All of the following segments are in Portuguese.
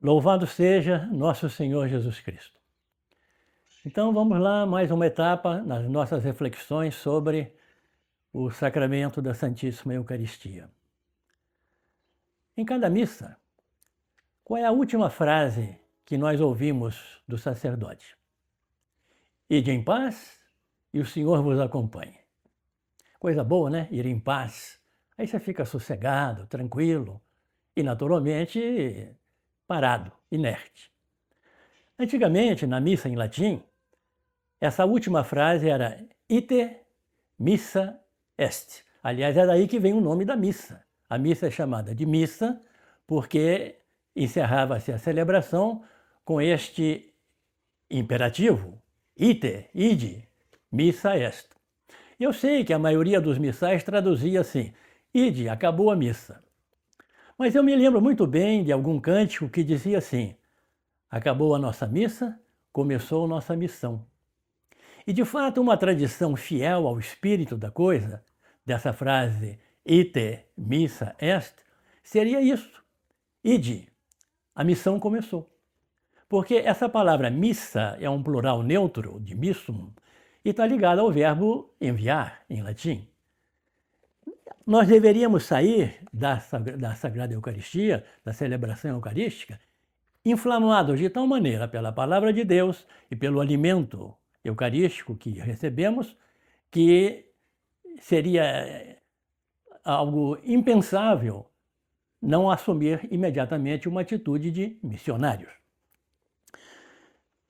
Louvado seja nosso Senhor Jesus Cristo. Então vamos lá, mais uma etapa nas nossas reflexões sobre o sacramento da Santíssima Eucaristia. Em cada missa, qual é a última frase que nós ouvimos do sacerdote? Ide em paz e o Senhor vos acompanhe. Coisa boa, né? Ir em paz. Aí você fica sossegado, tranquilo e, naturalmente, parado, inerte. Antigamente, na missa em latim, essa última frase era ite missa est. Aliás, é daí que vem o nome da missa. A missa é chamada de missa porque encerrava-se a celebração com este imperativo, ite, ide, missa est. Eu sei que a maioria dos missais traduzia assim, ide, acabou a missa. Mas eu me lembro muito bem de algum cântico que dizia assim, acabou a nossa missa, começou nossa missão. E de fato uma tradição fiel ao espírito da coisa, dessa frase ite missa est, seria isso, ide, a missão começou. Porque essa palavra missa é um plural neutro de missum e está ligada ao verbo enviar, em latim. Nós deveríamos sair da Sagrada Eucaristia, da celebração eucarística, inflamados de tal maneira pela palavra de Deus e pelo alimento eucarístico que recebemos, que seria algo impensável não assumir imediatamente uma atitude de missionários.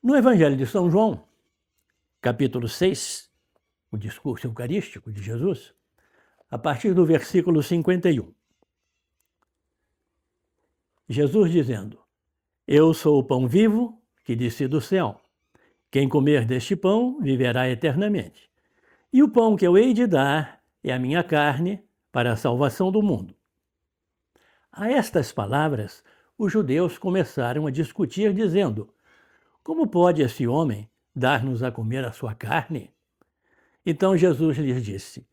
No Evangelho de São João, capítulo 6, o discurso eucarístico de Jesus, a partir do versículo 51. Jesus dizendo, eu sou o pão vivo que desci do céu. Quem comer deste pão viverá eternamente. E o pão que eu hei de dar é a minha carne para a salvação do mundo. A estas palavras, os judeus começaram a discutir, dizendo, como pode esse homem dar-nos a comer a sua carne? Então Jesus lhes disse,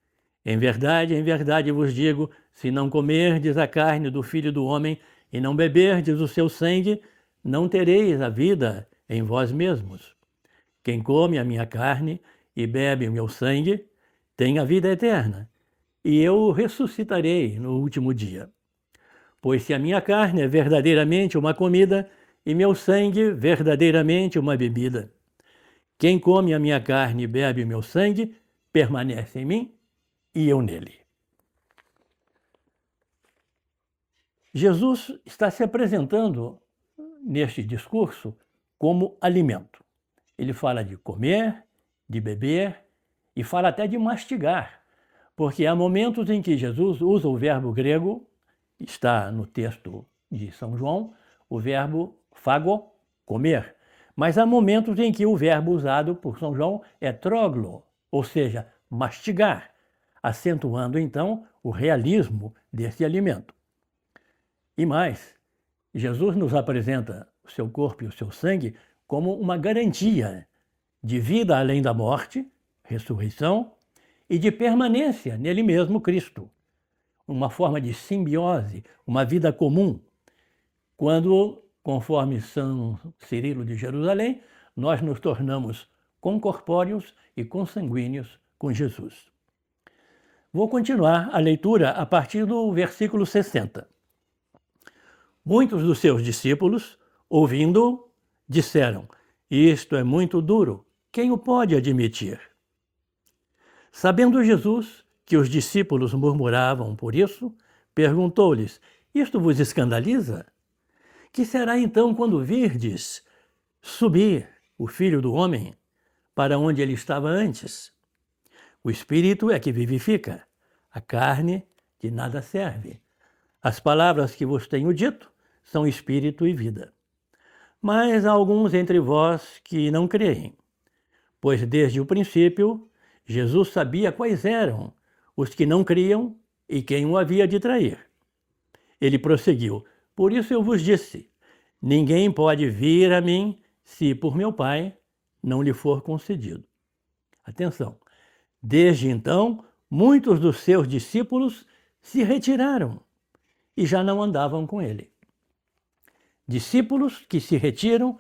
em verdade vos digo, se não comerdes a carne do Filho do Homem e não beberdes o seu sangue, não tereis a vida em vós mesmos. Quem come a minha carne e bebe o meu sangue, tem a vida eterna, e eu o ressuscitarei no último dia. Pois se a minha carne é verdadeiramente uma comida, e meu sangue verdadeiramente uma bebida. Quem come a minha carne e bebe o meu sangue, permanece em mim e eu nele. Jesus está se apresentando neste discurso como alimento. Ele fala de comer, de beber e fala até de mastigar, porque há momentos em que Jesus usa o verbo grego, está no texto de São João, o verbo fago, comer, mas há momentos em que o verbo usado por São João é troglo, ou seja, mastigar, acentuando então o realismo desse alimento. E mais, Jesus nos apresenta o seu corpo e o seu sangue como uma garantia de vida além da morte, ressurreição, e de permanência nele mesmo, Cristo. Uma forma de simbiose, uma vida comum. Quando, conforme São Cirilo de Jerusalém, nós nos tornamos concorpóreos e consanguíneos com Jesus. Vou continuar a leitura a partir do versículo 60. Muitos dos seus discípulos, ouvindo-o, disseram, isto é muito duro, quem o pode admitir? Sabendo Jesus que os discípulos murmuravam por isso, perguntou-lhes, isto vos escandaliza? Que será então quando virdes subir o Filho do Homem para onde ele estava antes? O Espírito é que vivifica, a carne de nada serve. As palavras que vos tenho dito são Espírito e vida. Mas há alguns entre vós que não creem, pois desde o princípio Jesus sabia quais eram os que não criam e quem o havia de trair. Ele prosseguiu, por isso eu vos disse, ninguém pode vir a mim se por meu Pai não lhe for concedido. Atenção, desde então muitos dos seus discípulos se retiraram e já não andavam com ele. Discípulos que se retiram,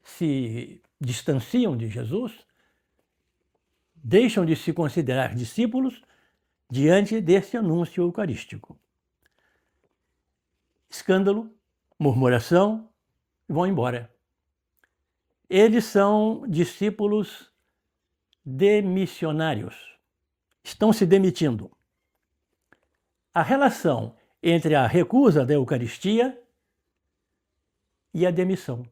se distanciam de Jesus, deixam de se considerar discípulos diante desse anúncio eucarístico. Escândalo, murmuração, vão embora. Eles são discípulos demissionários. Estão se demitindo. A relação entre a recusa da Eucaristia e a demissão.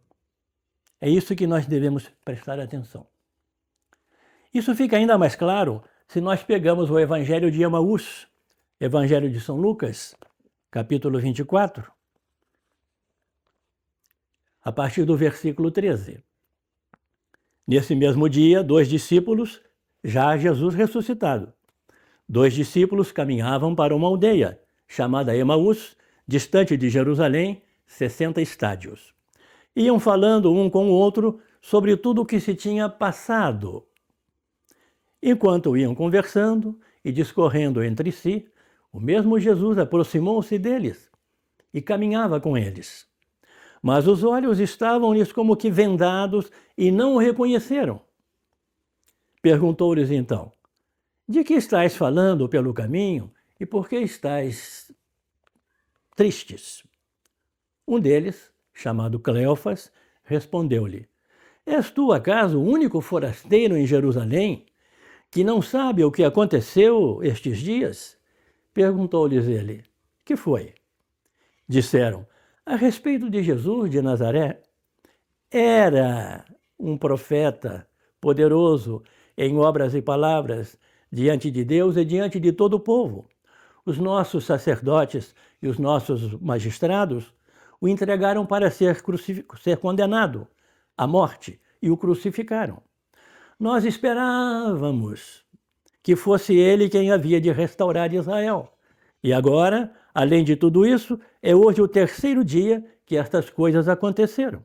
É isso que nós devemos prestar atenção. Isso fica ainda mais claro se nós pegamos o Evangelho de Emaús, Evangelho de São Lucas, capítulo 24, a partir do versículo 13. Nesse mesmo dia, 2 discípulos, já Jesus ressuscitado. 2 discípulos caminhavam para uma aldeia, chamada Emaús, distante de Jerusalém, 60 estádios. Iam falando um com o outro sobre tudo o que se tinha passado. Enquanto iam conversando e discorrendo entre si, o mesmo Jesus aproximou-se deles e caminhava com eles. Mas os olhos estavam-lhes como que vendados e não o reconheceram. Perguntou-lhes então: de que estáis falando pelo caminho e por que estáis tristes? Um deles, chamado Cleofas, respondeu-lhe: és tu acaso o único forasteiro em Jerusalém que não sabe o que aconteceu estes dias? Perguntou-lhes ele: que foi? Disseram: a respeito de Jesus de Nazaré. Era um profeta poderoso em obras e palavras diante de Deus e diante de todo o povo. Os nossos sacerdotes e os nossos magistrados o entregaram para ser condenado à morte e o crucificaram. Nós esperávamos que fosse ele quem havia de restaurar Israel. E agora, além de tudo isso, é hoje o 3º dia que estas coisas aconteceram.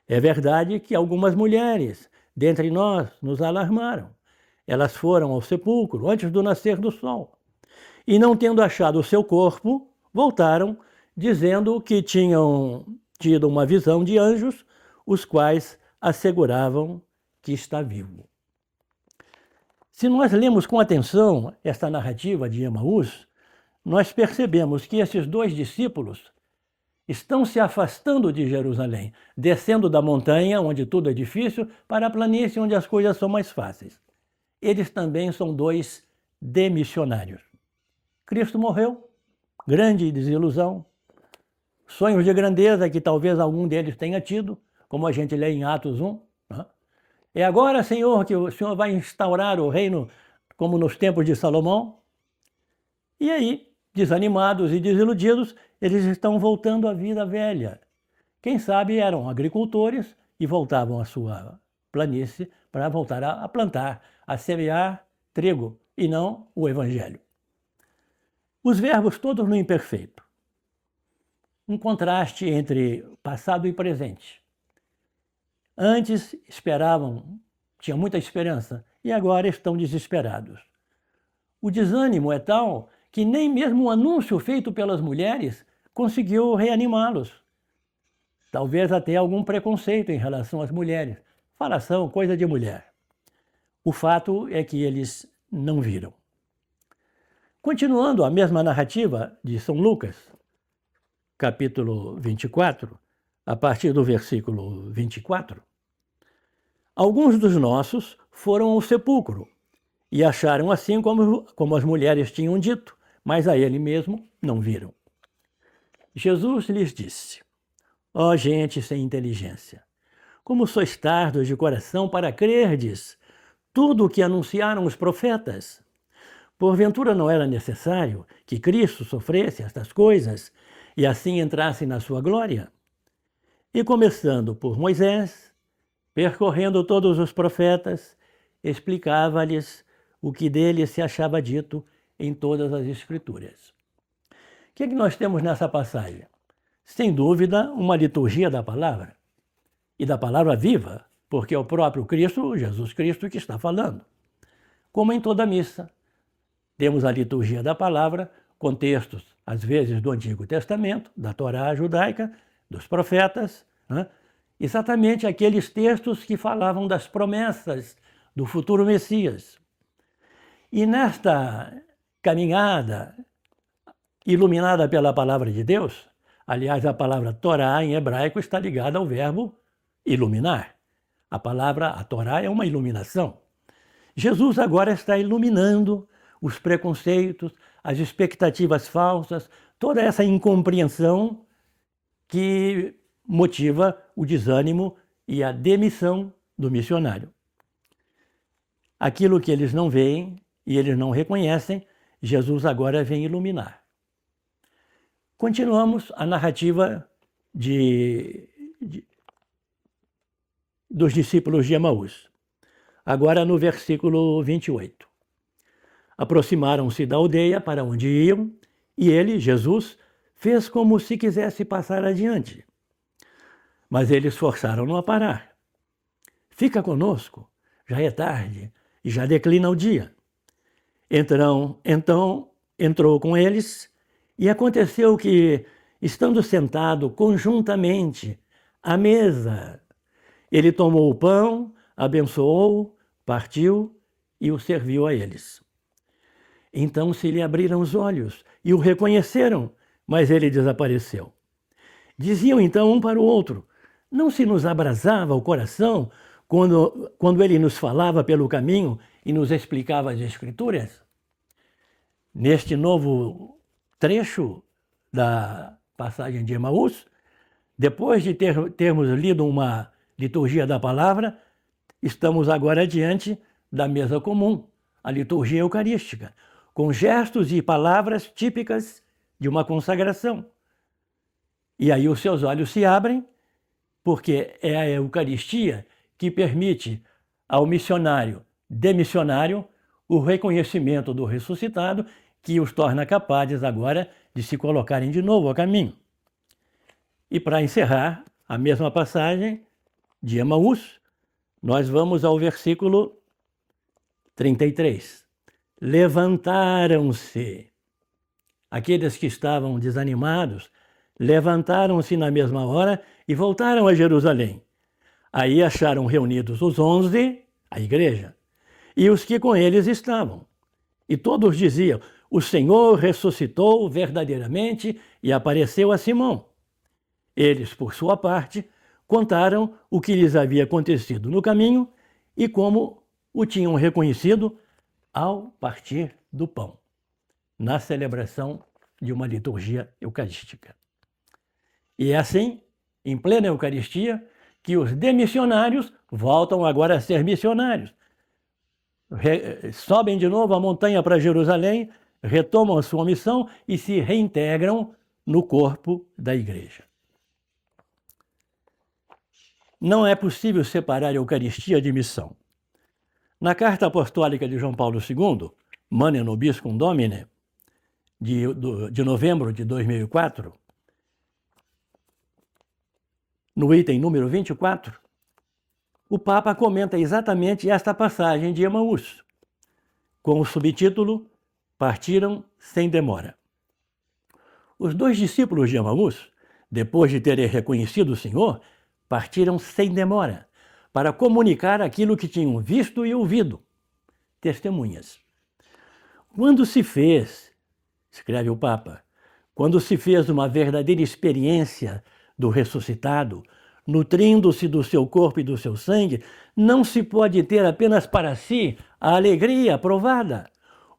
É verdade que algumas mulheres dentre nós nos alarmaram. Elas foram ao sepulcro antes do nascer do sol. E não tendo achado o seu corpo, voltaram, dizendo que tinham tido uma visão de anjos, os quais asseguravam que está vivo. Se nós lemos com atenção esta narrativa de Emaús, nós percebemos que esses 2 discípulos estão se afastando de Jerusalém, descendo da montanha, onde tudo é difícil, para a planície, onde as coisas são mais fáceis. Eles também são 2 demissionários. Cristo morreu, grande desilusão, sonhos de grandeza que talvez algum deles tenha tido, como a gente lê em Atos 1. É agora, Senhor, que o Senhor vai instaurar o reino como nos tempos de Salomão. E aí, desanimados e desiludidos, eles estão voltando à vida velha. Quem sabe eram agricultores e voltavam à sua planície para voltar a plantar, a semear trigo e não o evangelho. Os verbos todos no imperfeito. Um contraste entre passado e presente. Antes esperavam, tinham muita esperança, e agora estão desesperados. O desânimo é tal que nem mesmo o anúncio feito pelas mulheres conseguiu reanimá-los. Talvez até algum preconceito em relação às mulheres. Falação, coisa de mulher. O fato é que eles não viram. Continuando a mesma narrativa de São Lucas, capítulo 24, a partir do versículo 24, alguns dos nossos foram ao sepulcro e acharam assim como as mulheres tinham dito, mas a ele mesmo não viram. Jesus lhes disse: ó gente sem inteligência, como sois tardos de coração para crerdes tudo o que anunciaram os profetas? Porventura não era necessário que Cristo sofresse estas coisas e assim entrasse na sua glória? E começando por Moisés, percorrendo todos os profetas, explicava-lhes o que dele se achava dito em todas as Escrituras. O que é que nós temos nessa passagem? Sem dúvida, uma liturgia da palavra, e da palavra viva, porque é o próprio Cristo, Jesus Cristo, que está falando. Como em toda missa, temos a liturgia da palavra com textos às vezes do Antigo Testamento, da Torá judaica, dos profetas, né? Exatamente aqueles textos que falavam das promessas do futuro Messias. E nesta caminhada iluminada pela palavra de Deus, aliás, a palavra Torá em hebraico está ligada ao verbo iluminar. A Torá é uma iluminação. Jesus agora está iluminando os preconceitos, as expectativas falsas, toda essa incompreensão que motiva o desânimo e a demissão do missionário. Aquilo que eles não veem e eles não reconhecem, Jesus agora vem iluminar. Continuamos a narrativa dos discípulos de Emaús. Agora no versículo 28. Aproximaram-se da aldeia para onde iam, e ele, Jesus, fez como se quisesse passar adiante. Mas eles forçaram-no a parar. Fica conosco, já é tarde e já declina o dia. Então entrou com eles, e aconteceu que, estando sentado conjuntamente à mesa, ele tomou o pão, abençoou, partiu e o serviu a eles. Então se lhe abriram os olhos e o reconheceram, mas ele desapareceu. Diziam então um para o outro: não se nos abrasava o coração quando ele nos falava pelo caminho e nos explicava as Escrituras? Neste novo trecho da passagem de Emaús, depois de termos lido uma liturgia da palavra, estamos agora diante da mesa comum, a liturgia eucarística, com gestos e palavras típicas de uma consagração. E aí os seus olhos se abrem, porque é a Eucaristia que permite ao missionário, demissionário, o reconhecimento do ressuscitado, que os torna capazes agora de se colocarem de novo a caminho. E para encerrar a mesma passagem de Emaús, nós vamos ao versículo 33. Levantaram-se. Aqueles que estavam desanimados levantaram-se na mesma hora e voltaram a Jerusalém. Aí acharam reunidos os 11, a igreja, e os que com eles estavam. E todos diziam: o Senhor ressuscitou verdadeiramente e apareceu a Simão. Eles, por sua parte, contaram o que lhes havia acontecido no caminho e como o tinham reconhecido ao partir do pão, na celebração de uma liturgia eucarística. E é assim, em plena Eucaristia, que os demissionários voltam agora a ser missionários. Sobem de novo a montanha para Jerusalém, retomam a sua missão e se reintegram no corpo da igreja. Não é possível separar a Eucaristia de missão. Na carta apostólica de João Paulo II, Manem Nobiscum Domine, de novembro de 2004, no item número 24, o Papa comenta exatamente esta passagem de Emaús, com o subtítulo Partiram sem demora. Os dois discípulos de Emaús, depois de terem reconhecido o Senhor, partiram sem demora para comunicar aquilo que tinham visto e ouvido. Testemunhas. Quando se fez, escreve o Papa, quando se fez uma verdadeira experiência do ressuscitado, nutrindo-se do seu corpo e do seu sangue, não se pode ter apenas para si a alegria aprovada.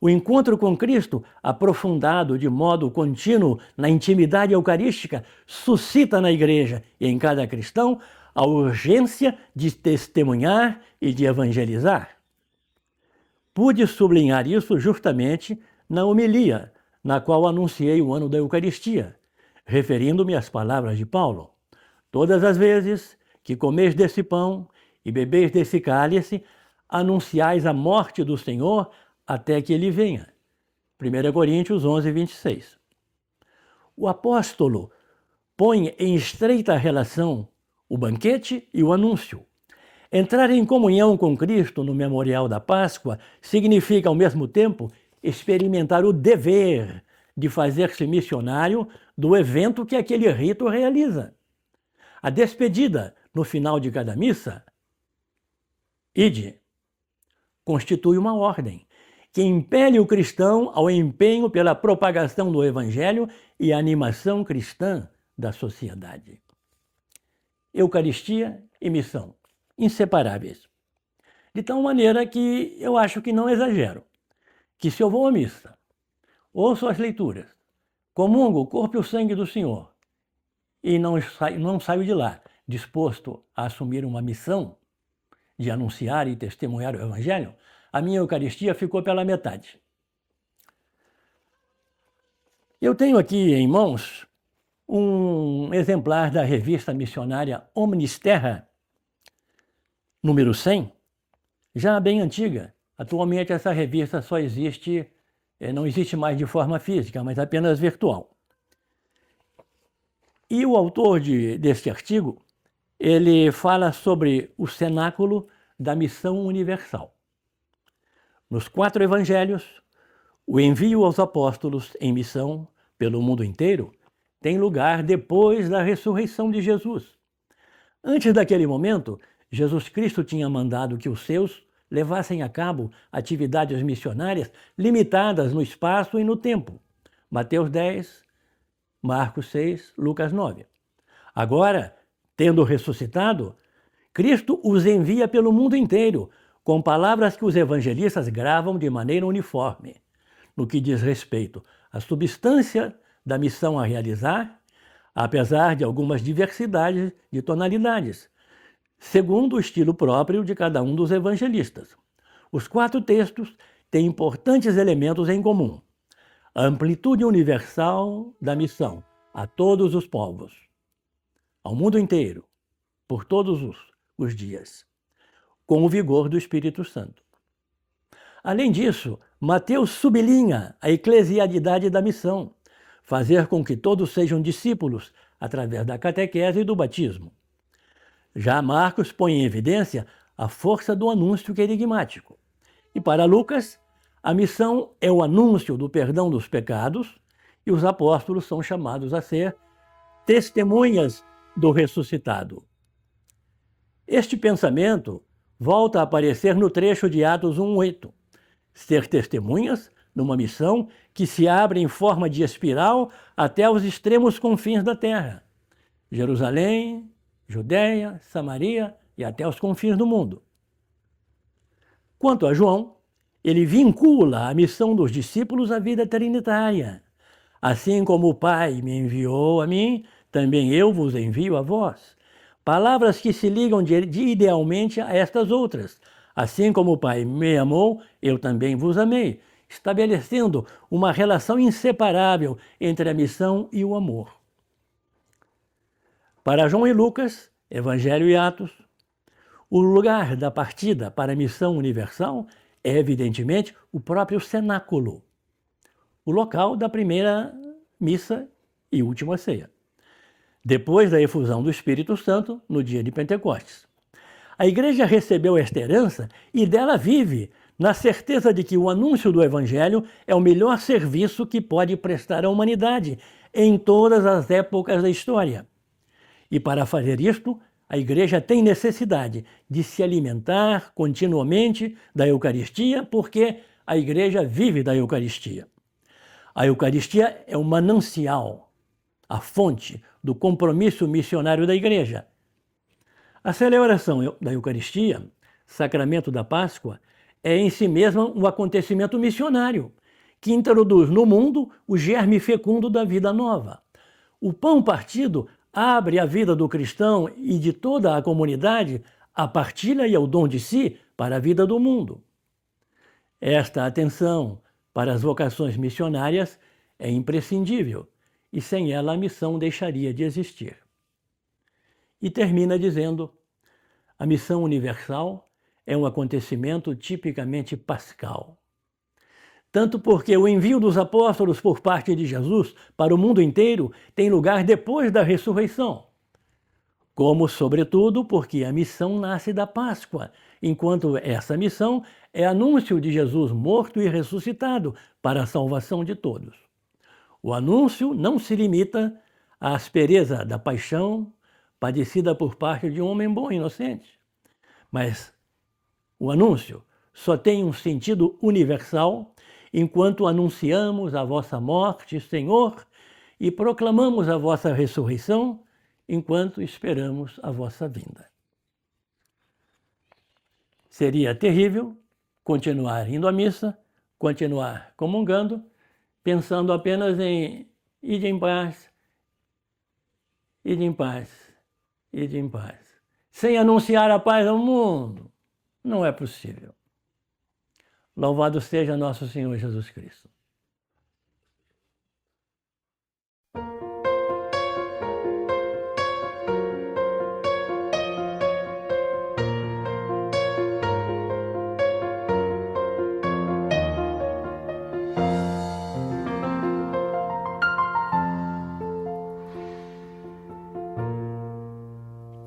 O encontro com Cristo, aprofundado de modo contínuo na intimidade eucarística, suscita na igreja e em cada cristão a urgência de testemunhar e de evangelizar. Pude sublinhar isso justamente na homilia, na qual anunciei o ano da Eucaristia, referindo-me às palavras de Paulo. Todas as vezes que comeis desse pão e bebeis desse cálice, anunciais a morte do Senhor até que ele venha. 1 Coríntios 11, 26. O apóstolo põe em estreita relação o banquete e o anúncio. Entrar em comunhão com Cristo no memorial da Páscoa significa, ao mesmo tempo, experimentar o dever de fazer-se missionário do evento que aquele rito realiza. A despedida, no final de cada missa, ide, constitui uma ordem que impele o cristão ao empenho pela propagação do Evangelho e a animação cristã da sociedade. Eucaristia e missão, inseparáveis. De tal maneira que eu acho que não exagero, que se eu vou à missa, ouço as leituras, comungo o corpo e o sangue do Senhor e não saio de lá disposto a assumir uma missão de anunciar e testemunhar o Evangelho, a minha Eucaristia ficou pela metade. Eu tenho aqui em mãos um exemplar da revista missionária Omnis Terra, número 100, já bem antiga. Atualmente essa revista só existe, não existe mais de forma física, mas apenas virtual. E o autor deste artigo, ele fala sobre o cenáculo da missão universal. Nos 4 evangelhos, o envio aos apóstolos em missão pelo mundo inteiro tem lugar depois da ressurreição de Jesus. Antes daquele momento, Jesus Cristo tinha mandado que os seus levassem a cabo atividades missionárias limitadas no espaço e no tempo. Mateus 10, Marcos 6, Lucas 9. Agora, tendo ressuscitado, Cristo os envia pelo mundo inteiro, com palavras que os evangelistas gravam de maneira uniforme, no que diz respeito à substância da missão a realizar, apesar de algumas diversidades de tonalidades, segundo o estilo próprio de cada um dos evangelistas. Os 4 textos têm importantes elementos em comum. A amplitude universal da missão a todos os povos, ao mundo inteiro, por todos os dias, com o vigor do Espírito Santo. Além disso, Mateus sublinha a eclesialidade da missão, fazer com que todos sejam discípulos através da catequese e do batismo. Já Marcos põe em evidência a força do anúncio querigmático. E para Lucas, a missão é o anúncio do perdão dos pecados e os apóstolos são chamados a ser testemunhas do ressuscitado. Este pensamento volta a aparecer no trecho de Atos 1:8. Ser testemunhas numa missão que se abre em forma de espiral até os extremos confins da terra. Jerusalém, Judeia, Samaria e até os confins do mundo. Quanto a João, ele vincula a missão dos discípulos à vida trinitária. Assim como o Pai me enviou a mim, também eu vos envio a vós. Palavras que se ligam idealmente a estas outras. Assim como o Pai me amou, eu também vos amei, estabelecendo uma relação inseparável entre a missão e o amor. Para João e Lucas, Evangelho e Atos, o lugar da partida para a missão universal é, evidentemente, o próprio cenáculo, o local da primeira missa e última ceia, depois da efusão do Espírito Santo no dia de Pentecostes. A Igreja recebeu esta herança e dela vive na certeza de que o anúncio do Evangelho é o melhor serviço que pode prestar à humanidade em todas as épocas da história. E para fazer isto, a Igreja tem necessidade de se alimentar continuamente da Eucaristia, porque a Igreja vive da Eucaristia. A Eucaristia é o manancial, a fonte do compromisso missionário da Igreja. A celebração da Eucaristia, sacramento da Páscoa, é em si mesma um acontecimento missionário, que introduz no mundo o germe fecundo da vida nova. O pão partido abre a vida do cristão e de toda a comunidade à partilha e ao dom de si para a vida do mundo. Esta atenção para as vocações missionárias é imprescindível e sem ela a missão deixaria de existir. E termina dizendo: a missão universal é um acontecimento tipicamente pascal. Tanto porque o envio dos apóstolos por parte de Jesus para o mundo inteiro tem lugar depois da ressurreição, como, sobretudo, porque a missão nasce da Páscoa, enquanto essa missão é anúncio de Jesus morto e ressuscitado para a salvação de todos. O anúncio não se limita à aspereza da paixão padecida por parte de um homem bom e inocente, mas o anúncio só tem um sentido universal enquanto anunciamos a vossa morte, Senhor, e proclamamos a vossa ressurreição enquanto esperamos a vossa vinda. Seria terrível continuar indo à missa, continuar comungando, pensando apenas em ide em paz, ide em paz, ide em paz, sem anunciar a paz ao mundo. Não é possível. Louvado seja nosso Senhor Jesus Cristo.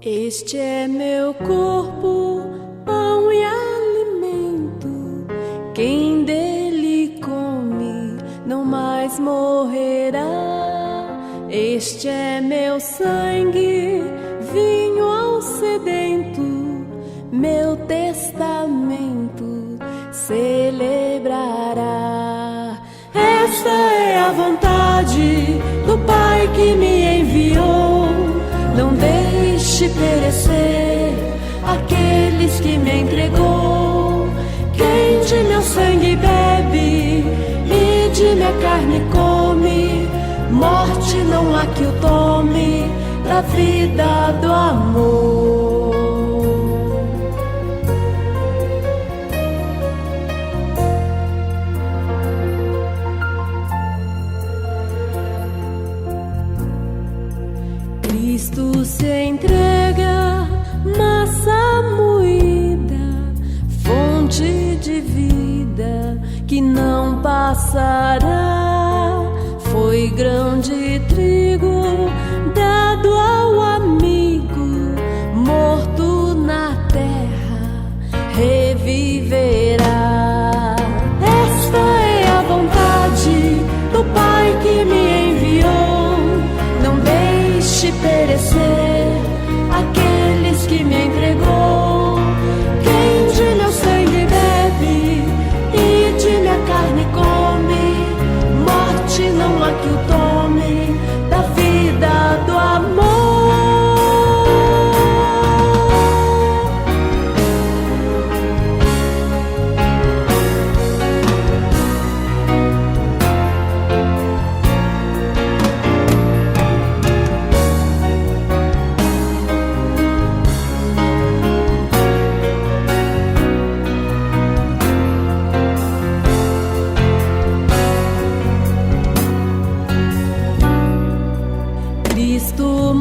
Este é meu corpo, pão e alimento. Quem dele come não mais morrerá. Este é meu sangue, vinho ao sedento. Meu testamento celebrará. Esta é a vontade do Pai que me enviou. Não deixe perecer aqueles que me entregou. Quem de meu sangue bebe e de minha carne come, morte não há que o tome da vida do amor. Cristo se entrega, massa moída, fonte de vida que não passará. Foi grão de trigo dado ao amigo, morto na terra, reviverá. Esta é a vontade do Pai que me enviou. Não deixe perecer aqueles que me entregou. Quem de meu sangue bebe e de minha carne come, morte não há que o tome da vida do amor. Cristo